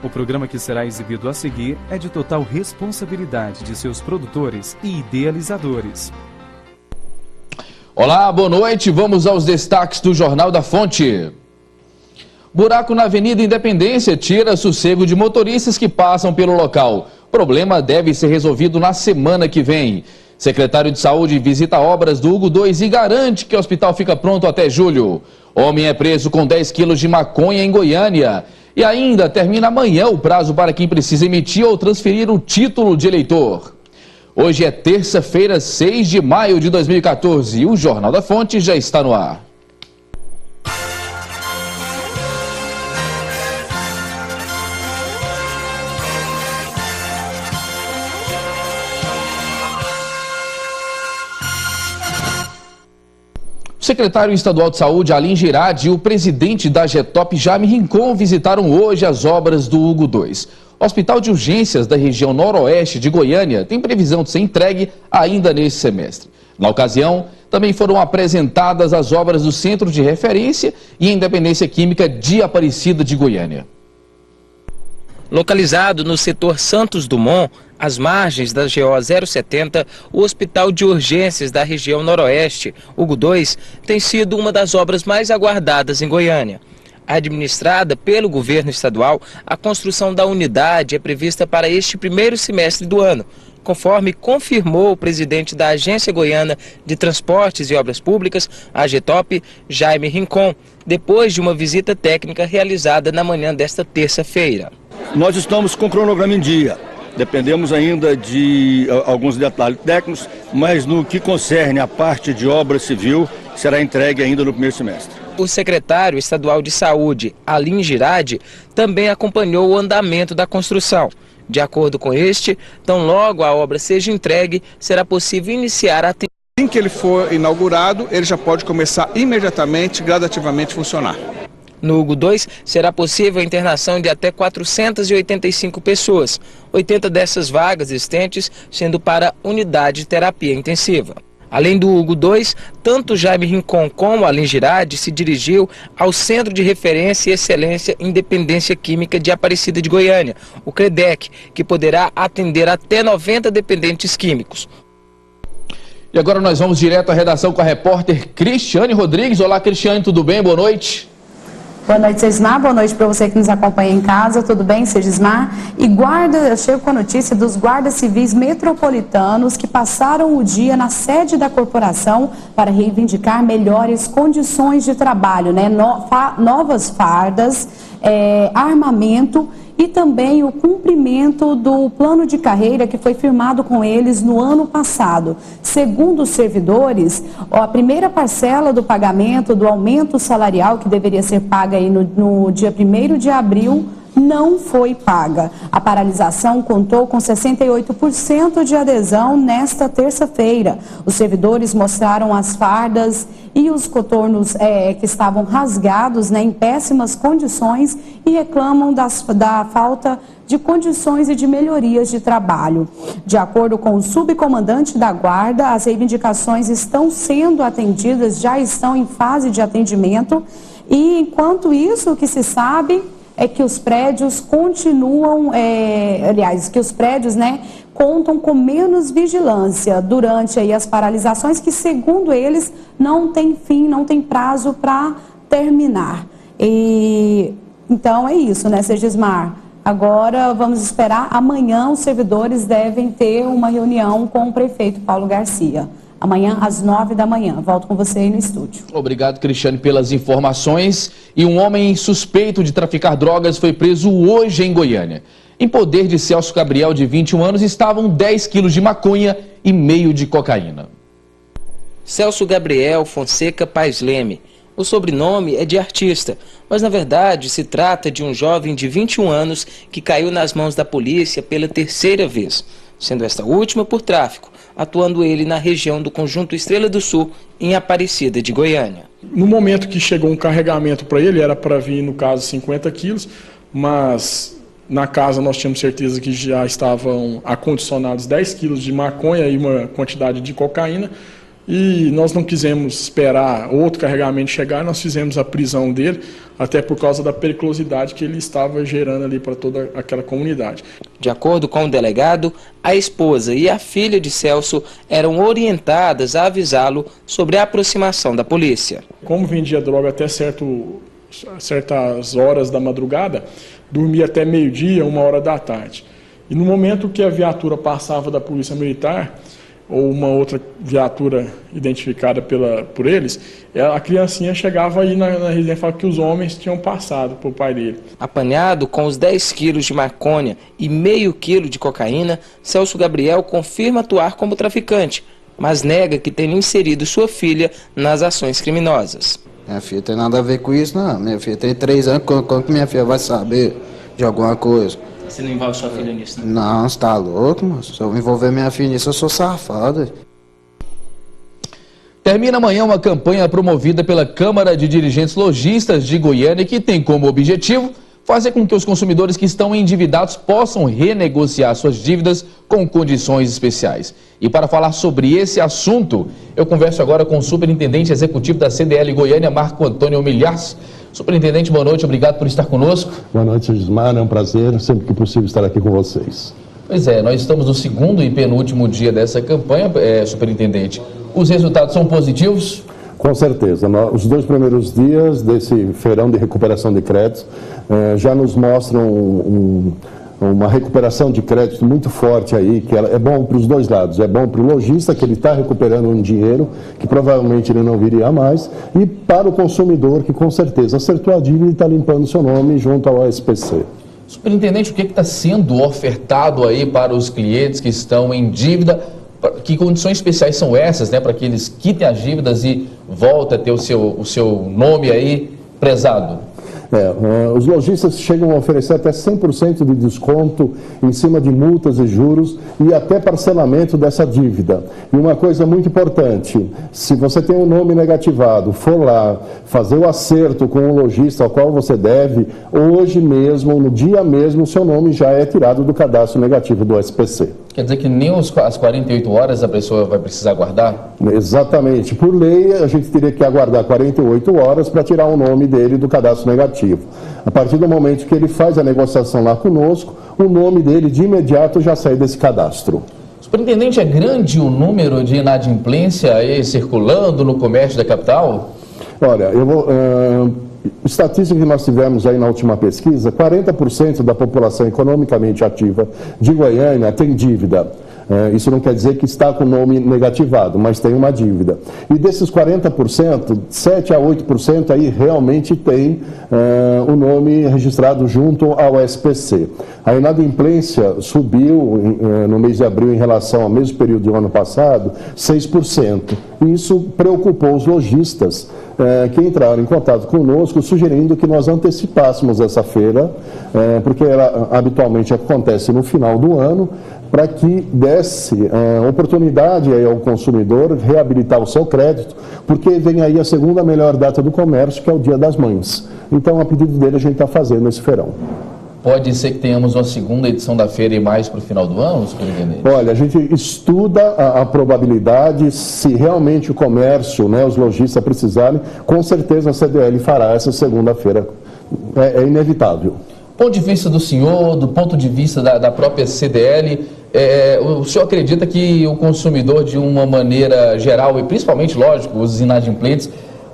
O programa que será exibido a seguir é de total responsabilidade de seus produtores e idealizadores. Olá, boa noite. Vamos aos destaques do Jornal da Fonte. Buraco na Avenida Independência tira sossego de motoristas que passam pelo local. O problema deve ser resolvido na semana que vem. Secretário de Saúde visita obras do Hugo 2 e garante que o hospital fica pronto até julho. Homem é preso com 10 quilos de maconha em Goiânia. E ainda termina amanhã o prazo para quem precisa emitir ou transferir o título de eleitor. Hoje é terça-feira, 6 de maio de 2014 e o Jornal da Fonte já está no ar. O secretário estadual de saúde, Alim Girardi, e o presidente da Getop, Jaime Rincon, visitaram hoje as obras do Hugo 2. O Hospital de Urgências da região noroeste de Goiânia tem previsão de ser entregue ainda neste semestre. Na ocasião, também foram apresentadas as obras do Centro de Referência e Independência Química de Aparecida de Goiânia. Localizado no setor Santos Dumont, às margens da GO 070, o Hospital de Urgências da região noroeste, Hugo 2, tem sido uma das obras mais aguardadas em Goiânia. Administrada pelo governo estadual, a construção da unidade é prevista para este primeiro semestre do ano, conforme confirmou o presidente da Agência Goiana de Transportes e Obras Públicas, a Getop, Jaime Rincon, depois de uma visita técnica realizada na manhã desta terça-feira. Nós estamos com o cronograma em dia. Dependemos ainda de alguns detalhes técnicos, mas no que concerne a parte de obra civil, será entregue ainda no primeiro semestre. O secretário estadual de saúde, Alim Girardi, também acompanhou o andamento da construção. De acordo com este, tão logo a obra seja entregue, será possível iniciar a atendimento. Assim que ele for inaugurado, ele já pode começar imediatamente, gradativamente funcionar. No Hugo 2, será possível a internação de até 485 pessoas, 80 dessas vagas existentes sendo para unidade de terapia intensiva. Além do Hugo 2, tanto Jaime Rincon como Alim Girardi se dirigiu ao Centro de Referência e Excelência Independência Química de Aparecida de Goiânia, o CREDEC, que poderá atender até 90 dependentes químicos. E agora nós vamos direto à redação com a repórter Cristiane Rodrigues. Olá, Cristiane, tudo bem? Boa noite. Boa noite, Segismar. Boa noite para você que nos acompanha em casa. Tudo bem, Segismar? E eu chego com a notícia dos guardas civis metropolitanos que passaram o dia na sede da corporação para reivindicar melhores condições de trabalho, né? Novas fardas, armamento e também o cumprimento do plano de carreira que foi firmado com eles no ano passado. Segundo os servidores, a primeira parcela do pagamento do aumento salarial, que deveria ser paga aí no dia 1º de abril, não foi paga. A paralisação contou com 68% de adesão nesta terça-feira. Os servidores mostraram as fardas e os coturnos que estavam rasgados, né, em péssimas condições e reclamam da falta de condições e de melhorias de trabalho. De acordo com o subcomandante da Guarda, as reivindicações estão sendo atendidas, já estão em fase de atendimento e, enquanto isso, o que se sabe é que os prédios continuam, que os prédios, né, contam com menos vigilância durante aí as paralisações, que segundo eles não tem fim, não tem prazo para terminar. Então é isso, né, Segismar? Agora vamos esperar, amanhã os servidores devem ter uma reunião com o prefeito Paulo Garcia. Amanhã, às 9 da manhã. Volto com você aí no estúdio. Obrigado, Cristiane, pelas informações. E um homem suspeito de traficar drogas foi preso hoje em Goiânia. Em poder de Celso Gabriel, de 21 anos, estavam 10 quilos de maconha e meio de cocaína. Celso Gabriel Fonseca Paes Leme. O sobrenome é de artista, mas na verdade se trata de um jovem de 21 anos que caiu nas mãos da polícia pela terceira vez, sendo esta última por tráfico, atuando ele na região do Conjunto Estrela do Sul, em Aparecida de Goiânia. No momento que chegou um carregamento para ele, era para vir, no caso, 50 quilos, mas na casa nós tínhamos certeza que já estavam acondicionados 10 quilos de maconha e uma quantidade de cocaína. e nós não quisemos esperar outro carregamento chegar, nós fizemos a prisão dele, até por causa da periculosidade que ele estava gerando ali para toda aquela comunidade. De acordo com o delegado, a esposa e a filha de Celso eram orientadas a avisá-lo sobre a aproximação da polícia. Como vendia droga até certas horas da madrugada, dormia até meio-dia, 1h da tarde. E no momento que a viatura passava da polícia militar, ou uma outra viatura identificada por eles, a criancinha chegava aí na residência e falava que os homens tinham passado por pai dele. Apanhado com os 10 quilos de maconha e meio quilo de cocaína, Celso Gabriel confirma atuar como traficante, mas nega que tenha inserido sua filha nas ações criminosas. Minha filha tem nada a ver com isso, não. Minha filha tem 3 anos, como que minha filha vai saber de alguma coisa? Você não envolve sua filha nisso, não? Não, você tá louco, moço? Se eu envolver minha filha nisso, eu sou safado. Termina amanhã uma campanha promovida pela Câmara de Dirigentes Lojistas de Goiânia que tem como objetivo fazer com que os consumidores que estão endividados possam renegociar suas dívidas com condições especiais. E para falar sobre esse assunto, eu converso agora com o superintendente executivo da CDL Goiânia, Marco Antônio Milhas. Superintendente, boa noite, obrigado por estar conosco. Boa noite, Gismar, é um prazer, sempre que possível, estar aqui com vocês. Pois é, nós estamos no segundo e penúltimo dia dessa campanha, superintendente. Os resultados são positivos? Com certeza. Os 2 primeiros dias desse feirão de recuperação de créditos já nos mostram uma recuperação de crédito muito forte aí, que é bom para os 2 lados. É bom para o lojista, que ele está recuperando um dinheiro que provavelmente ele não viria mais, e para o consumidor, que com certeza acertou a dívida e está limpando seu nome junto ao SPC. Superintendente, o que está sendo ofertado aí para os clientes que estão em dívida? Que condições especiais são essas, né, para que eles quitem as dívidas e voltem a ter o seu nome aí prezado? Os lojistas chegam a oferecer até 100% de desconto em cima de multas e juros e até parcelamento dessa dívida. E uma coisa muito importante, se você tem um nome negativado, for lá fazer o acerto com o lojista ao qual você deve, hoje mesmo, no dia mesmo, o seu nome já é tirado do cadastro negativo do SPC. Quer dizer que nem as 48 horas a pessoa vai precisar aguardar? Exatamente. Por lei, a gente teria que aguardar 48 horas para tirar o nome dele do cadastro negativo. A partir do momento que ele faz a negociação lá conosco, o nome dele de imediato já sai desse cadastro. Superintendente, é grande o número de inadimplência aí circulando no comércio da capital? Olha, estatística que nós tivemos aí na última pesquisa, 40% da população economicamente ativa de Goiânia tem dívida. Isso não quer dizer que está com o nome negativado, mas tem uma dívida. E desses 40%, 7 a 8% aí realmente tem o nome registrado junto ao SPC. A inadimplência subiu no mês de abril em relação ao mesmo período do ano passado, 6%. E isso preocupou os lojistas que entraram em contato conosco, sugerindo que nós antecipássemos essa feira, porque ela habitualmente acontece no final do ano, para que desse oportunidade aí ao consumidor reabilitar o seu crédito, porque vem aí a segunda melhor data do comércio, que é o Dia das Mães. Então, a pedido dele, a gente está fazendo esse feirão. Pode ser que tenhamos uma segunda edição da feira e mais para o final do ano, superintendente? Olha, a gente estuda a probabilidade, se realmente o comércio, né, os lojistas precisarem, com certeza a CDL fará essa segunda-feira. É inevitável. Do ponto de vista do senhor, do ponto de vista da própria CDL, o senhor acredita que o consumidor, de uma maneira geral, e principalmente, lógico, os inadimplentes,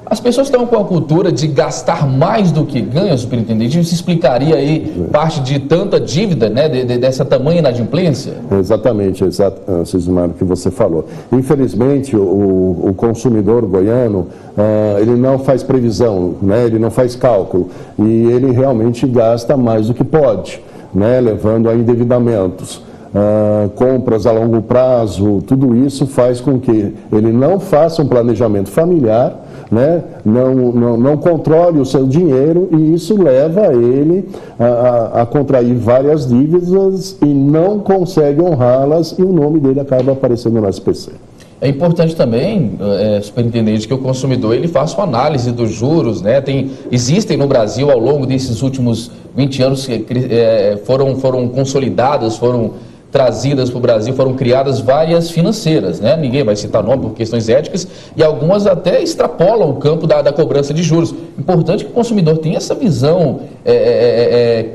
as pessoas estão com a cultura de gastar mais do que ganham, superintendente? Isso explicaria aí parte de tanta dívida, né, dessa tamanha inadimplência? Exatamente, Cismar, o que você falou. Infelizmente, o consumidor goiano, ele não faz previsão, né, ele não faz cálculo, e ele realmente gasta mais do que pode, né, levando a endividamentos. Compras a longo prazo, tudo isso faz com que ele não faça um planejamento familiar, né? não controle o seu dinheiro, e isso leva ele a contrair várias dívidas e não consegue honrá-las, e o nome dele acaba aparecendo no SPC. É importante também, superintendente, que o consumidor ele faça uma análise dos juros, né? Existem no Brasil, ao longo desses últimos 20 anos, foram consolidadas, foram trazidas para o Brasil, foram criadas várias financeiras, né? Ninguém vai citar nome por questões éticas, e algumas até extrapolam o campo da cobrança de juros. Importante que o consumidor tenha essa visão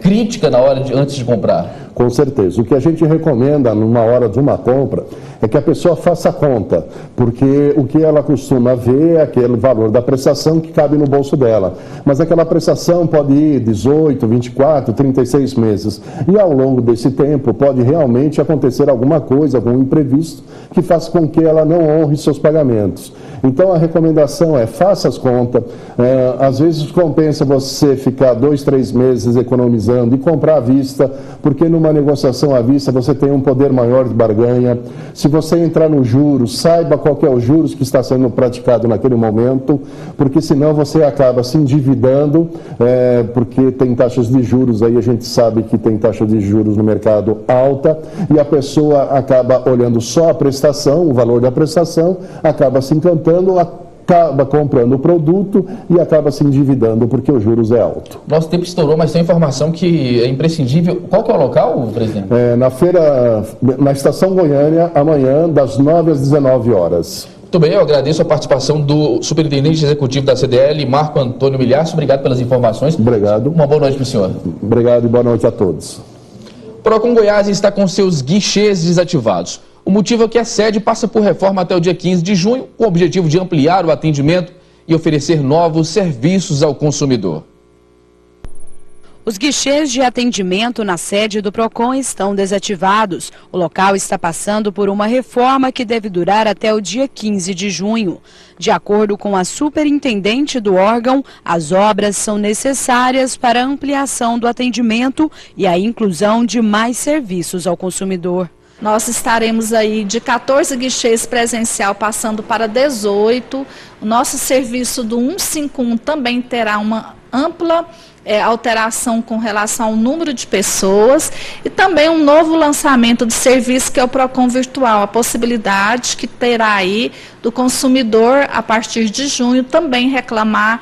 crítica na hora antes de comprar. Com certeza. O que a gente recomenda numa hora de uma compra é que a pessoa faça a conta, porque o que ela costuma ver é aquele valor da prestação que cabe no bolso dela. Mas aquela prestação pode ir 18, 24, 36 meses. E ao longo desse tempo pode realmente acontecer alguma coisa, algum imprevisto, que faça com que ela não honre seus pagamentos. Então a recomendação é: faça as contas. Às vezes compensa você ficar 2, 3 meses economizando e comprar à vista, porque numa negociação à vista você tem um poder maior de barganha. Se você entrar no juros, saiba qual que é o juros que está sendo praticado naquele momento, porque senão você acaba se endividando, porque tem taxas de juros, aí a gente sabe que tem taxa de juros no mercado alta, e a pessoa acaba olhando só a prestação, o valor da prestação, acaba se encantando, acaba comprando o produto e acaba se endividando porque os juros é alto. Nosso tempo estourou, mas tem informação que é imprescindível. Qual que é o local, presidente? Na feira, na Estação Goiânia, amanhã, das 9 às 19 horas. Muito bem, eu agradeço a participação do superintendente executivo da CDL, Marco Antônio Milhaço. Obrigado pelas informações. Obrigado. Uma boa noite para o senhor. Obrigado e boa noite a todos. Procon Goiás está com seus guichês desativados. O motivo é que a sede passa por reforma até o dia 15 de junho, com o objetivo de ampliar o atendimento e oferecer novos serviços ao consumidor. Os guichês de atendimento na sede do Procon estão desativados. O local está passando por uma reforma que deve durar até o dia 15 de junho. De acordo com a superintendente do órgão, as obras são necessárias para a ampliação do atendimento e a inclusão de mais serviços ao consumidor. Nós estaremos aí de 14 guichês presencial passando para 18. O nosso serviço do 151 também terá uma ampla alteração com relação ao número de pessoas e também um novo lançamento de serviço que é o Procon Virtual, a possibilidade que terá aí do consumidor a partir de junho também reclamar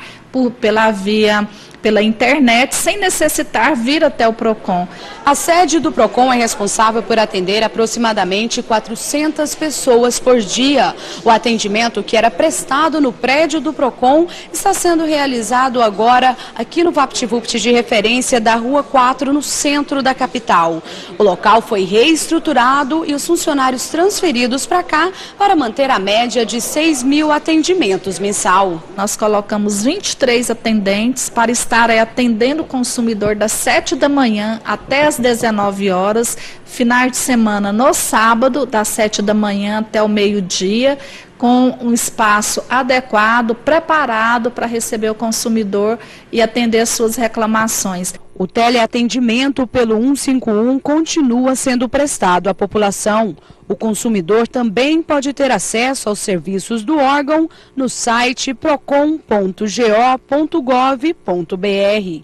pela internet, sem necessitar vir até o Procon. A sede do Procon é responsável por atender aproximadamente 400 pessoas por dia. O atendimento que era prestado no prédio do Procon está sendo realizado agora aqui no VaptVupt de referência da Rua 4, no centro da capital. O local foi reestruturado e os funcionários transferidos para cá para manter a média de 6.000 atendimentos mensal. Nós colocamos 23 atendentes para estar atendendo o consumidor das 7 da manhã até as 19 horas, finais de semana no sábado, das 7 da manhã até o meio-dia, com um espaço adequado, preparado para receber o consumidor e atender as suas reclamações. O teleatendimento pelo 151 continua sendo prestado à população. O consumidor também pode ter acesso aos serviços do órgão no site procon.go.gov.br.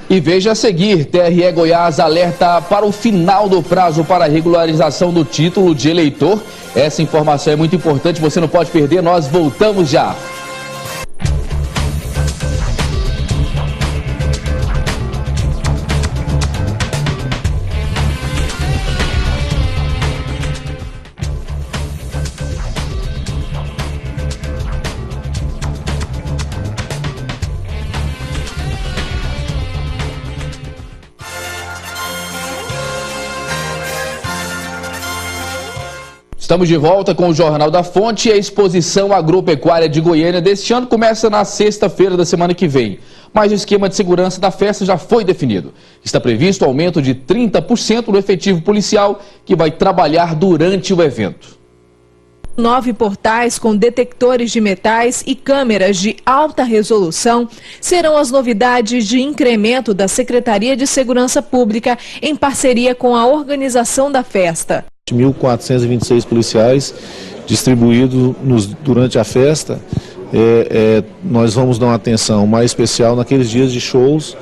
E veja a seguir, TRE Goiás alerta para o final do prazo para a regularização do título de eleitor. Essa informação é muito importante, você não pode perder, nós voltamos já. Estamos de volta com o Jornal da Fonte e a exposição agropecuária de Goiânia deste ano começa na sexta-feira da semana que vem. Mas o esquema de segurança da festa já foi definido. Está previsto o aumento de 30% no efetivo policial que vai trabalhar durante o evento. 9 portais com detectores de metais e câmeras de alta resolução serão as novidades de incremento da Secretaria de Segurança Pública em parceria com a organização da festa. 1.426 policiais distribuídos durante a festa. Nós vamos dar uma atenção mais especial naqueles dias de shows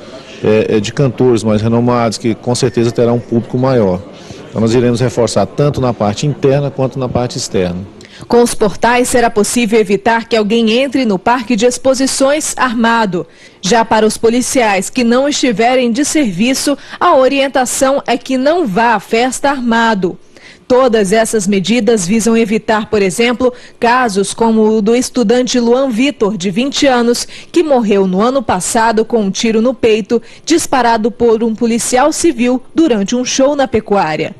de cantores mais renomados, que com certeza terá um público maior. Então nós iremos reforçar tanto na parte interna quanto na parte externa. Com os portais será possível evitar que alguém entre no parque de exposições armado. Já para os policiais que não estiverem de serviço, a orientação é que não vá à festa armado. Todas essas medidas visam evitar, por exemplo, casos como o do estudante Luan Vitor, de 20 anos, que morreu no ano passado com um tiro no peito, disparado por um policial civil durante um show na pecuária.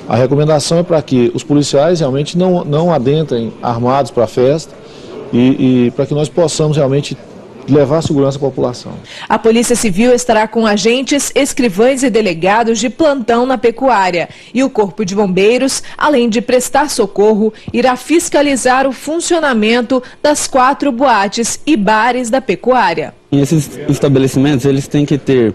A recomendação é para que os policiais realmente não adentrem armados para a festa e para que nós possamos realmente levar segurança à população. A Polícia Civil estará com agentes, escrivães e delegados de plantão na pecuária. E o Corpo de Bombeiros, além de prestar socorro, irá fiscalizar o funcionamento das 4 boates e bares da pecuária. Esses estabelecimentos eles têm que ter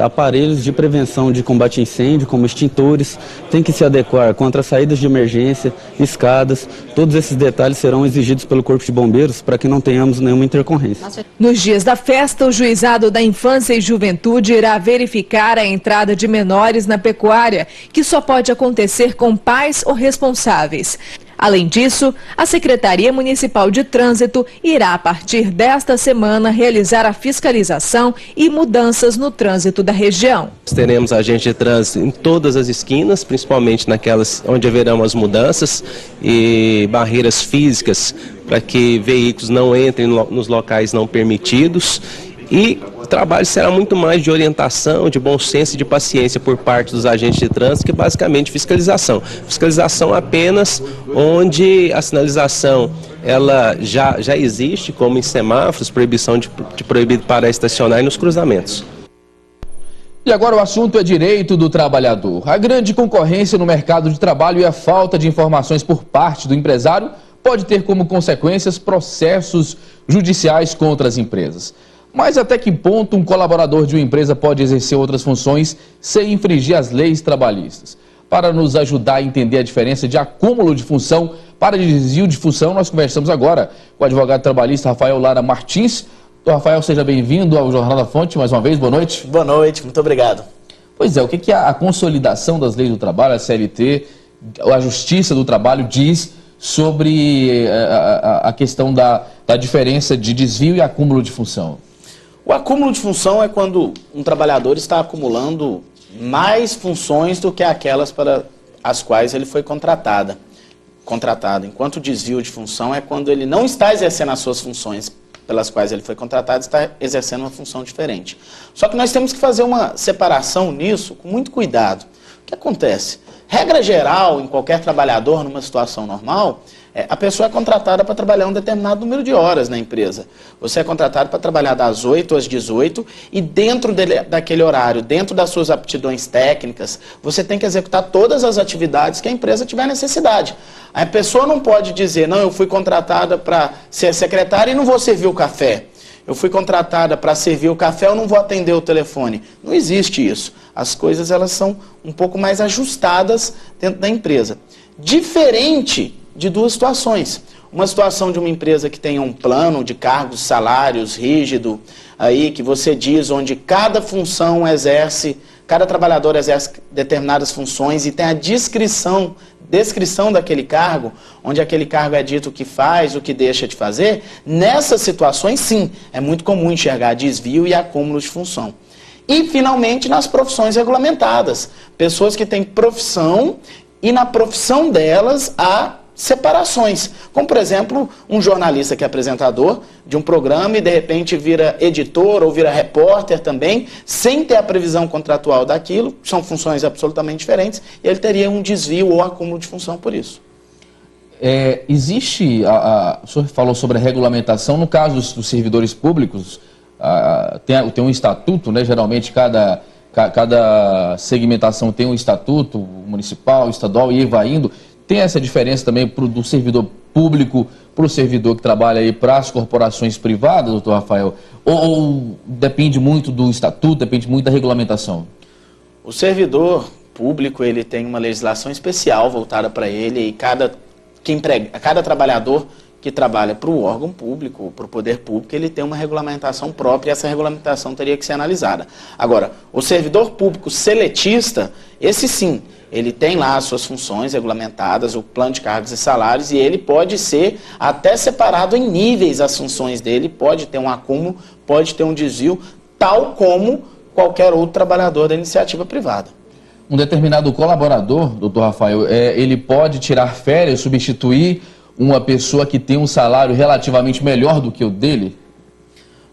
aparelhos de prevenção de combate a incêndio, como extintores, tem que se adequar contra saídas de emergência, escadas. Todos esses detalhes serão exigidos pelo Corpo de Bombeiros para que não tenhamos nenhuma intercorrência. Nos dias da festa, o Juizado da Infância e Juventude irá verificar a entrada de menores na pecuária, que só pode acontecer com pais ou responsáveis. Além disso, a Secretaria Municipal de Trânsito irá, a partir desta semana, realizar a fiscalização e mudanças no trânsito da região. Teremos agentes de trânsito em todas as esquinas, principalmente naquelas onde haverão as mudanças e barreiras físicas para que veículos não entrem nos locais não permitidos. E o trabalho será muito mais de orientação, de bom senso e de paciência por parte dos agentes de trânsito, que basicamente fiscalização. Fiscalização apenas onde a sinalização ela já existe, como em semáforos, proibição de proibido parar e estacionar nos cruzamentos. E agora o assunto é direito do trabalhador. A grande concorrência no mercado de trabalho e a falta de informações por parte do empresário pode ter como consequências processos judiciais contra as empresas. Mas até que ponto um colaborador de uma empresa pode exercer outras funções sem infringir as leis trabalhistas? Para nos ajudar a entender a diferença de acúmulo de função para desvio de função, nós conversamos agora com o advogado trabalhista Rafael Lara Martins. Então, Rafael, seja bem-vindo ao Jornal da Fonte mais uma vez. Boa noite. Boa noite, muito obrigado. Pois é, o que a consolidação das leis do trabalho, a CLT, a Justiça do Trabalho diz sobre a questão da diferença de desvio e acúmulo de função? O acúmulo de função é quando um trabalhador está acumulando mais funções do que aquelas para as quais ele foi contratado. Enquanto o desvio de função é quando ele não está exercendo as suas funções pelas quais ele foi contratado, está exercendo uma função diferente. Só que nós temos que fazer uma separação nisso com muito cuidado. O que acontece? Regra geral, em qualquer trabalhador, numa situação normal, a pessoa é contratada para trabalhar um determinado número de horas na empresa. Você é contratado para trabalhar das 8 às 18 e dentro daquele horário, dentro das suas aptidões técnicas, você tem que executar todas as atividades que a empresa tiver necessidade. A pessoa não pode dizer, não, eu fui contratada para ser secretária e não vou servir o café. Eu fui contratada para servir o café, eu não vou atender o telefone. Não existe isso. As coisas elas são um pouco mais ajustadas dentro da empresa. Diferente de duas situações. Uma situação de uma empresa que tenha um plano de cargos, salários rígido, aí que você diz onde cada função exerce, cada trabalhador exerce determinadas funções e tem a descrição daquele cargo, onde aquele cargo é dito o que faz, o que deixa de fazer. Nessas situações, sim, é muito comum enxergar desvio e acúmulo de função. E, finalmente, nas profissões regulamentadas. Pessoas que têm profissão e na profissão delas há separações. Como, por exemplo, um jornalista que é apresentador de um programa e, de repente, vira editor ou vira repórter também, sem ter a previsão contratual daquilo, são funções absolutamente diferentes, e ele teria um desvio ou acúmulo de função por isso. Existe, o senhor falou sobre a regulamentação, no caso dos servidores públicos, tem um estatuto, né? Geralmente cada segmentação tem um estatuto municipal, estadual e vai indo. Tem essa diferença também do servidor público para o servidor que trabalha aí para as corporações privadas, doutor Rafael? Ou depende muito do estatuto, depende muito da regulamentação? O servidor público ele tem uma legislação especial voltada para ele e cada trabalhador que trabalha para o órgão público, para o poder público, ele tem uma regulamentação própria e essa regulamentação teria que ser analisada. Agora, o servidor público seletista, esse sim, ele tem lá as suas funções regulamentadas, o plano de cargos e salários, e ele pode ser até separado em níveis as funções dele, pode ter um acúmulo, pode ter um desvio, tal como qualquer outro trabalhador da iniciativa privada. Um determinado colaborador, doutor Rafael, ele pode tirar férias, substituir uma pessoa que tem um salário relativamente melhor do que o dele?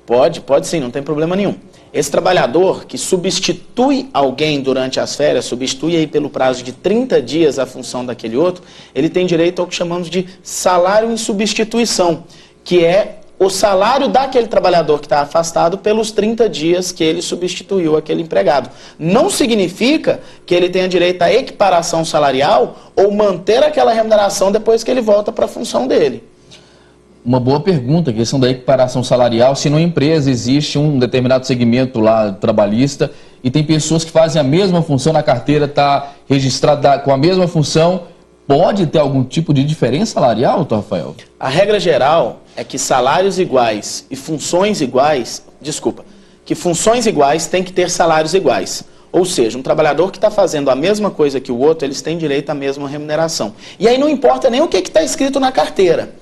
Pode sim, não tem problema nenhum. Esse trabalhador que substitui alguém durante as férias, substitui aí pelo prazo de 30 dias a função daquele outro, ele tem direito ao que chamamos de salário em substituição, que é o salário daquele trabalhador que está afastado pelos 30 dias que ele substituiu aquele empregado. Não significa que ele tenha direito à equiparação salarial ou manter aquela remuneração depois que ele volta para a função dele. Uma boa pergunta, a questão da equiparação salarial. Se numa empresa existe um determinado segmento lá trabalhista e tem pessoas que fazem a mesma função na carteira, está registrada com a mesma função, pode ter algum tipo de diferença salarial, doutor Rafael? A regra geral é que salários iguais e funções iguais, que funções iguais têm que ter salários iguais. Ou seja, um trabalhador que está fazendo a mesma coisa que o outro, eles têm direito à mesma remuneração. E aí não importa nem o que está escrito na carteira.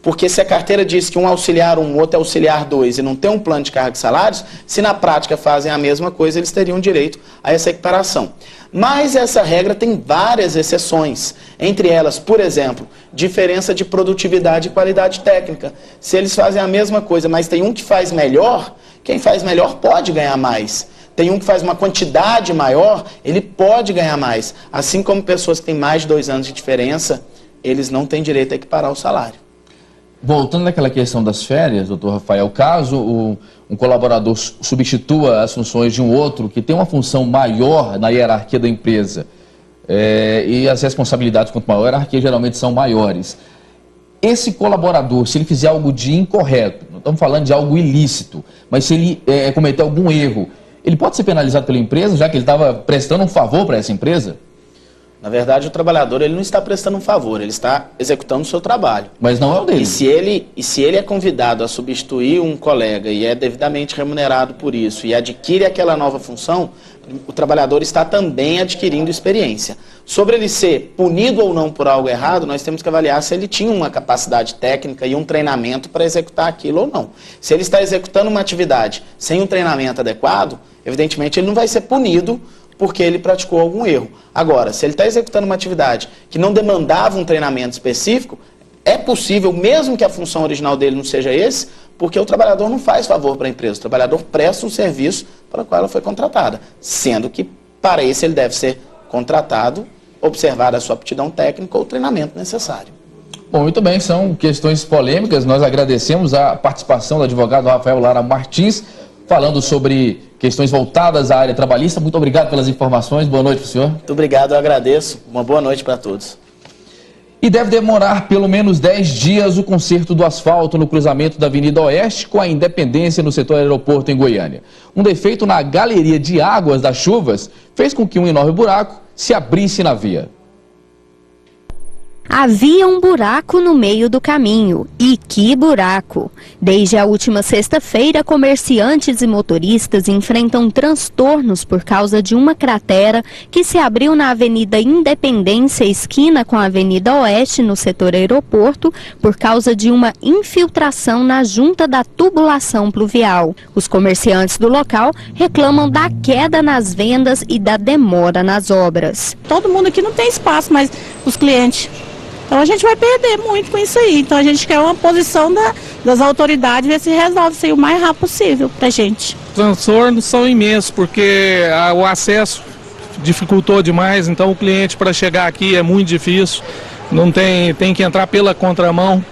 Porque se a carteira diz que um auxiliar 1, outro é auxiliar 2 e não tem um plano de cargos e salários, se na prática fazem a mesma coisa, eles teriam direito a essa equiparação. Mas essa regra tem várias exceções. Entre elas, por exemplo, diferença de produtividade e qualidade técnica. Se eles fazem a mesma coisa, mas tem um que faz melhor, quem faz melhor pode ganhar mais. Tem um que faz uma quantidade maior, ele pode ganhar mais. Assim como pessoas que têm mais de 2 anos de diferença, eles não têm direito a equiparar o salário. Voltando àquela questão das férias, doutor Rafael, caso um colaborador substitua as funções de um outro que tem uma função maior na hierarquia da empresa, e as responsabilidades quanto maior a hierarquia geralmente são maiores, esse colaborador, se ele fizer algo de incorreto, não estamos falando de algo ilícito, mas se ele cometer algum erro, ele pode ser penalizado pela empresa, já que ele estava prestando um favor para essa empresa? Na verdade, o trabalhador ele não está prestando um favor, ele está executando o seu trabalho. Mas não é o dele. E se ele é convidado a substituir um colega e é devidamente remunerado por isso e adquire aquela nova função, o trabalhador está também adquirindo experiência. Sobre ele ser punido ou não por algo errado, nós temos que avaliar se ele tinha uma capacidade técnica e um treinamento para executar aquilo ou não. Se ele está executando uma atividade sem um treinamento adequado, evidentemente ele não vai ser punido porque ele praticou algum erro. Agora, se ele está executando uma atividade que não demandava um treinamento específico, é possível, mesmo que a função original dele não seja esse, porque o trabalhador não faz favor para a empresa, o trabalhador presta um serviço para o qual ela foi contratada, sendo que para esse ele deve ser contratado, observar a sua aptidão técnica ou o treinamento necessário. Bom, muito bem, são questões polêmicas, nós agradecemos a participação do advogado Rafael Lara Martins, falando sobre questões voltadas à área trabalhista. Muito obrigado pelas informações. Boa noite para o senhor. Muito obrigado, eu agradeço. Uma boa noite para todos. E deve demorar pelo menos 10 dias o conserto do asfalto no cruzamento da Avenida Oeste com a Independência no setor aeroporto em Goiânia. Um defeito na galeria de águas das chuvas fez com que um enorme buraco se abrisse na via. Havia um buraco no meio do caminho. E que buraco! Desde a última sexta-feira, comerciantes e motoristas enfrentam transtornos por causa de uma cratera que se abriu na Avenida Independência, esquina com a Avenida Oeste, no setor aeroporto, por causa de uma infiltração na junta da tubulação pluvial. Os comerciantes do local reclamam da queda nas vendas e da demora nas obras. Todo mundo aqui não tem espaço, mas os clientes... Então a gente vai perder muito com isso aí. Então a gente quer uma posição das autoridades, ver se resolve isso aí o mais rápido possível pra gente. Os transtornos são imensos, porque o acesso dificultou demais, então o cliente para chegar aqui é muito difícil, não tem que entrar pela contramão.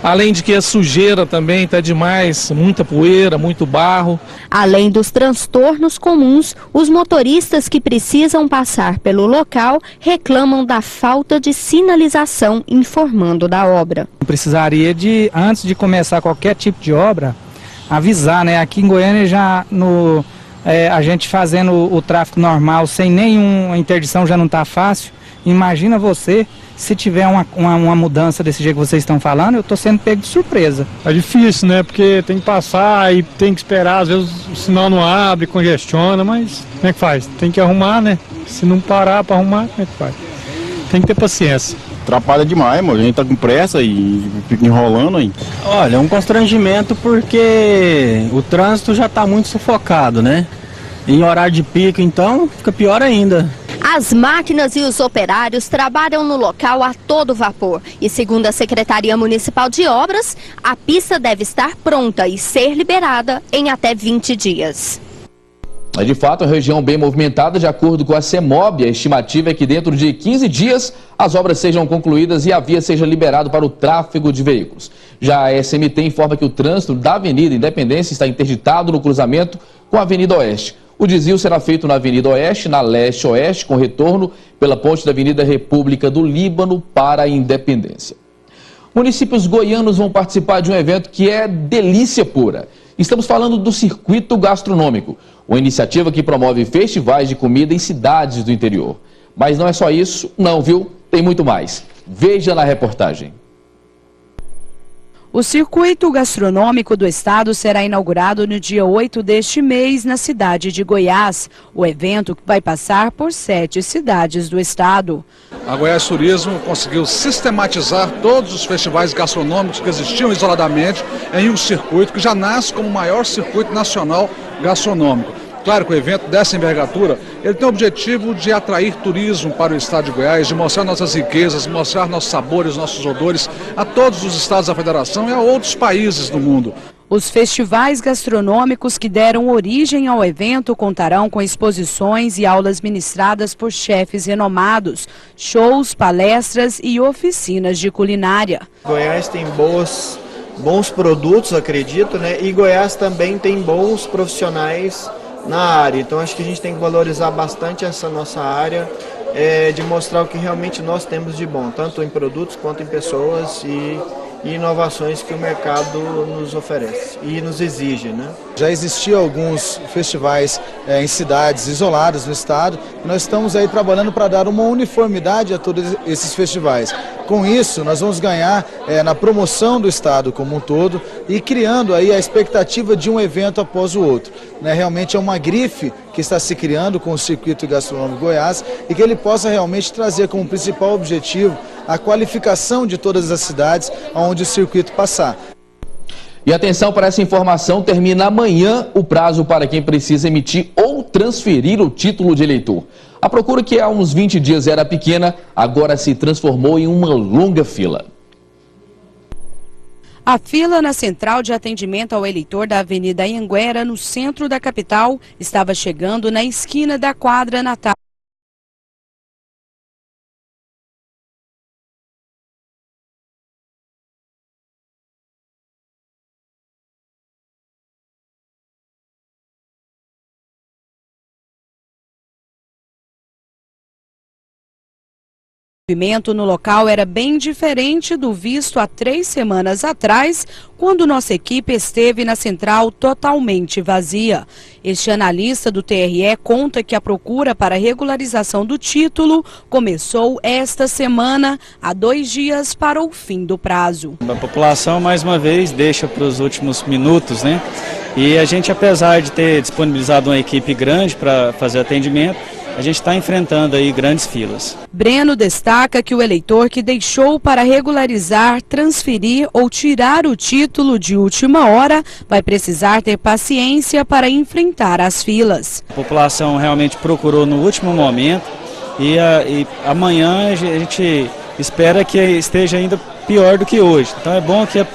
Além de que a sujeira também está demais, muita poeira, muito barro. Além dos transtornos comuns, os motoristas que precisam passar pelo local reclamam da falta de sinalização informando da obra. Precisaria de, antes de começar qualquer tipo de obra, avisar, né? Aqui em Goiânia já a gente fazendo o tráfego normal sem nenhuma interdição já não está fácil. Imagina você, se tiver uma mudança desse jeito que vocês estão falando, eu estou sendo pego de surpresa. É difícil, né? Porque tem que passar e tem que esperar, às vezes o sinal não abre, congestiona, mas como é que faz? Tem que arrumar, né? Se não parar para arrumar, como é que faz? Tem que ter paciência. Atrapalha demais, mano. A gente tá com pressa e fica enrolando aí. Olha, é um constrangimento porque o trânsito já tá muito sufocado, né? Em horário de pico, então, fica pior ainda. As máquinas e os operários trabalham no local a todo vapor. E segundo a Secretaria Municipal de Obras, a pista deve estar pronta e ser liberada em até 20 dias. É de fato uma região bem movimentada. De acordo com a CEMOB, a estimativa é que dentro de 15 dias as obras sejam concluídas e a via seja liberada para o tráfego de veículos. Já a SMT informa que o trânsito da Avenida Independência está interditado no cruzamento com a Avenida Oeste. O desvio será feito na Avenida Oeste, na Leste-Oeste, com retorno pela ponte da Avenida República do Líbano para a Independência. Municípios goianos vão participar de um evento que é delícia pura. Estamos falando do Circuito Gastronômico, uma iniciativa que promove festivais de comida em cidades do interior. Mas não é só isso, não, viu? Tem muito mais. Veja na reportagem. O Circuito Gastronômico do Estado será inaugurado no dia 8 deste mês na cidade de Goiás. O evento vai passar por 7 cidades do estado. A Goiás Turismo conseguiu sistematizar todos os festivais gastronômicos que existiam isoladamente em um circuito que já nasce como o maior circuito nacional gastronômico. Claro que o evento dessa envergadura, ele tem o objetivo de atrair turismo para o estado de Goiás, de mostrar nossas riquezas, mostrar nossos sabores, nossos odores a todos os estados da federação e a outros países do mundo. Os festivais gastronômicos que deram origem ao evento contarão com exposições e aulas ministradas por chefes renomados, shows, palestras e oficinas de culinária. Goiás tem bons produtos, acredito, né? E Goiás também tem bons profissionais na área, então acho que a gente tem que valorizar bastante essa nossa área, de mostrar o que realmente nós temos de bom, tanto em produtos quanto em pessoas e inovações que o mercado nos oferece e nos exige, né? Já existiam alguns festivais em cidades isoladas no estado, e nós estamos aí trabalhando para dar uma uniformidade a todos esses festivais. Com isso, nós vamos ganhar na promoção do estado como um todo e criando aí a expectativa de um evento após o outro. Né? Realmente é uma grife que está se criando com o Circuito Gastronômico Goiás e que ele possa realmente trazer como principal objetivo a qualificação de todas as cidades onde o circuito passar. E atenção para essa informação, termina amanhã o prazo para quem precisa emitir ou transferir o título de eleitor. A procura, que há uns 20 dias era pequena, agora se transformou em uma longa fila. A fila na central de atendimento ao eleitor da Avenida Anhanguera, no centro da capital, estava chegando na esquina da quadra Natal. O movimento no local era bem diferente do visto há 3 semanas atrás, quando nossa equipe esteve na central totalmente vazia. Este analista do TRE conta que a procura para a regularização do título começou esta semana, há 2 dias para o fim do prazo. A população, mais uma vez, deixa para os últimos minutos, né? E a gente, apesar de ter disponibilizado uma equipe grande para fazer atendimento, a gente está enfrentando aí grandes filas. Breno destaca que o eleitor que deixou para regularizar, transferir ou tirar o título de última hora vai precisar ter paciência para enfrentar as filas. A população realmente procurou no último momento e amanhã a gente espera que esteja ainda pior do que hoje. Então é bom que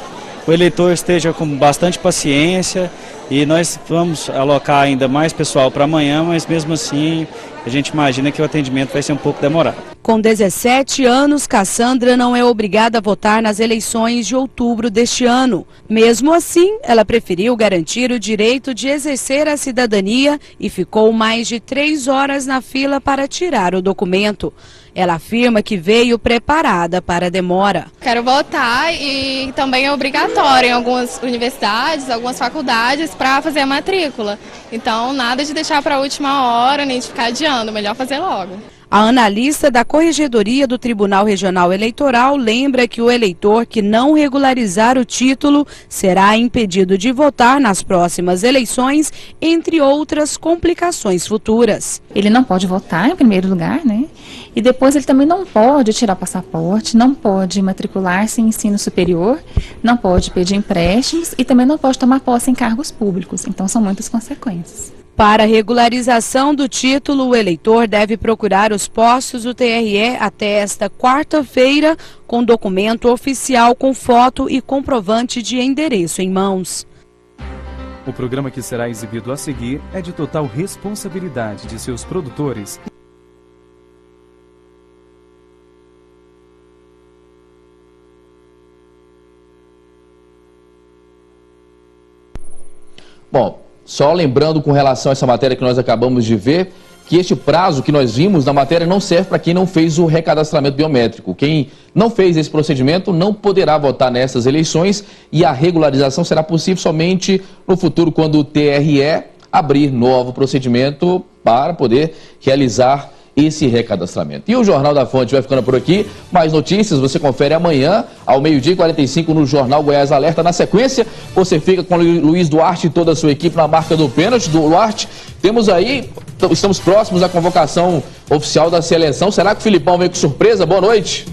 o eleitor esteja com bastante paciência e nós vamos alocar ainda mais pessoal para amanhã, mas mesmo assim a gente imagina que o atendimento vai ser um pouco demorado. Com 17 anos, Cassandra não é obrigada a votar nas eleições de outubro deste ano. Mesmo assim, ela preferiu garantir o direito de exercer a cidadania e ficou mais de 3 horas na fila para tirar o documento. Ela afirma que veio preparada para a demora. Quero votar e também é obrigatório em algumas universidades, algumas faculdades, para fazer a matrícula. Então, nada de deixar para a última hora, nem de ficar adiando. adiando, melhor fazer logo. A analista da Corregedoria do Tribunal Regional Eleitoral lembra que o eleitor que não regularizar o título será impedido de votar nas próximas eleições, entre outras complicações futuras. Ele não pode votar em primeiro lugar, né? E depois ele também não pode tirar passaporte, não pode matricular-se em ensino superior, não pode pedir empréstimos e também não pode tomar posse em cargos públicos. Então são muitas consequências. Para a regularização do título, o eleitor deve procurar os postos do TRE até esta quarta-feira, com documento oficial com foto e comprovante de endereço em mãos. O programa que será exibido a seguir é de total responsabilidade de seus produtores. Bom, só lembrando com relação a essa matéria que nós acabamos de ver, que este prazo que nós vimos na matéria não serve para quem não fez o recadastramento biométrico. Quem não fez esse procedimento não poderá votar nessas eleições e a regularização será possível somente no futuro, quando o TRE abrir novo procedimento para poder realizar esse recadastramento. E o Jornal da Fonte vai ficando por aqui. Mais notícias você confere amanhã, ao 12h45, no Jornal Goiás Alerta. Na sequência, você fica com o Luiz Duarte e toda a sua equipe na marca do pênalti. Duarte, temos aí, estamos próximos à convocação oficial da seleção. Será que o Filipão vem com surpresa? Boa noite.